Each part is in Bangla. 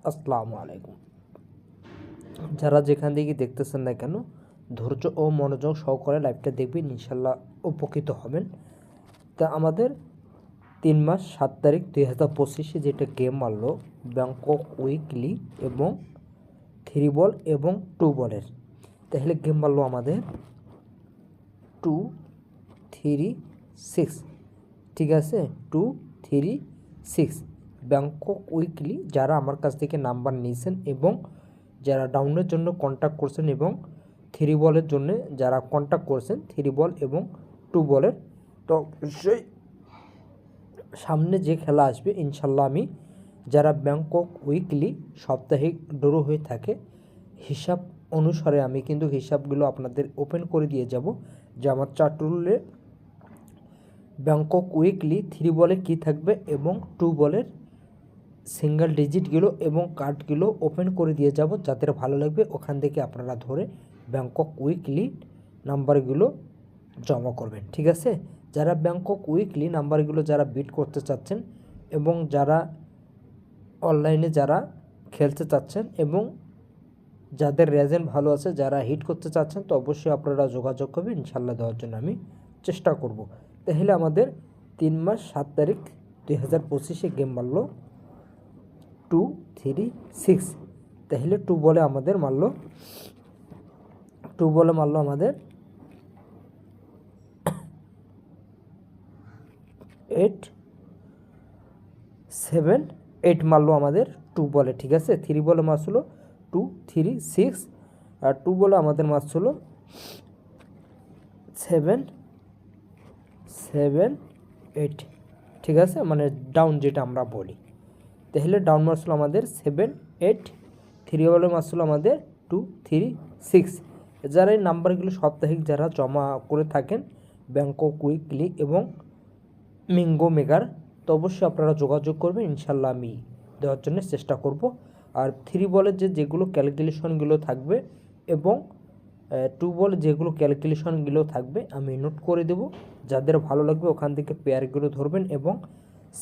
আসসালামু আলাইকুম। যারা যেখান থেকে দেখতেছেন না কেন, ধৈর্য ও মনোযোগ সহকারে লাইভটা দেখবেন, ইনশাল্লাহ উপকৃত হবেন। তা আমাদের 3 মাস 7 তারিখ 2025 যেটা গেম মারলো ব্যাংকক উইকলি এবং 3 বল এবং 2 বলের, তাহলে গেম মারলো আমাদের 2, 3, 6। ঠিক আছে, 2, 3, 6 ব্যাংকক উইকলি। যারা আমার কাছ থেকে নাম্বার নিয়েছেন এবং যারা ডাউনের জন্য কন্ট্যাক্ট করছেন এবং 3 বলের জন্য যারা কন্ট্যাক্ট করছেন 3 বল এবং 2 বলের, তো অবশ্যই সামনে যে খেলা আসবে ইনশাল্লাহ আমি যারা ব্যাংকক উইকলি সাপ্তাহিক ড্র হয়ে থাকে হিসাব অনুসারে আমি কিন্তু হিসাবগুলো আপনাদের ওপেন করে দিয়ে যাব যে আমার চার্টুলে ব্যাংকক উইকলি 3 বলে কী থাকবে এবং 2 বলের সিঙ্গেল ডিজিটগুলো এবং কার্ডগুলো ওপেন করে দিয়ে যাব। যাদের ভালো লাগবে ওখান থেকে আপনারা ধরে ব্যাংকক উইকলি নাম্বারগুলো জমা করবেন। ঠিক আছে, যারা ব্যাংকক উইকলি নাম্বারগুলো যারা বিট করতে চাচ্ছেন এবং যারা অনলাইনে যারা খেলতে চাচ্ছেন এবং যাদের রেজেন্ট ভালো আছে যারা হিট করতে চাচ্ছেন, তো অবশ্যই আপনারা যোগাযোগ করবেন, ইনশাল্লাহ দেওয়ার জন্য আমি চেষ্টা করব। তাহলে আমাদের 3 মাস 7 তারিখ 2025 গেম মারলো 2, 3, 6। তাহলে 2 বলে আমাদের মারলো আমাদের 8, 7, 8 মারলো আমাদের 2 বলে। ঠিক আছে, 3 বলে মারছিল 2, 3, 6 আর 2 বলে আমাদের মারছিল 7, 7, 8। ঠিক আছে, মানে ডাউন যেটা আমরা বলি। তাহলে ডাউন মারছিল আমাদের 7, 8, 3 বলে মারছিল আমাদের 2, 3, 6। যারা এই নাম্বারগুলো সাপ্তাহিক যারা জমা করে থাকেন ব্যাংকক উইকলি এবং মিঙ্গো মেগার, তো অবশ্যই আপনারা যোগাযোগ করবেন, ইনশাল্লাহ আমি দেওয়ার জন্য চেষ্টা করব। আর 3 বলের যেগুলো ক্যালকুলেশনগুলো থাকবে এবং 2 বলে যেগুলো ক্যালকুলেশনগুলো থাকবে আমি নোট করে দেব। যাদের ভালো লাগবে ওখান থেকে পেয়ারগুলো ধরবেন এবং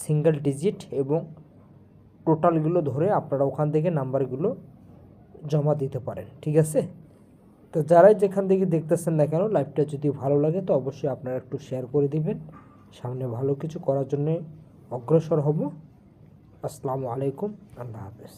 সিঙ্গেল ডিজিট এবং টোটালগুলো ধরে আপনারা ওখান থেকে নাম্বারগুলো জমা দিতে পারেন। ঠিক আছে, তো যারাই যেখান থেকে দেখতেছেন না কেন লাইভটা যদি ভালো লাগে তো অবশ্যই আপনারা একটু শেয়ার করে দিবেন। সামনে ভালো কিছু করার জন্য অগ্রসর হব। আসসালামু আলাইকুম, আল্লাহ হাফেজ।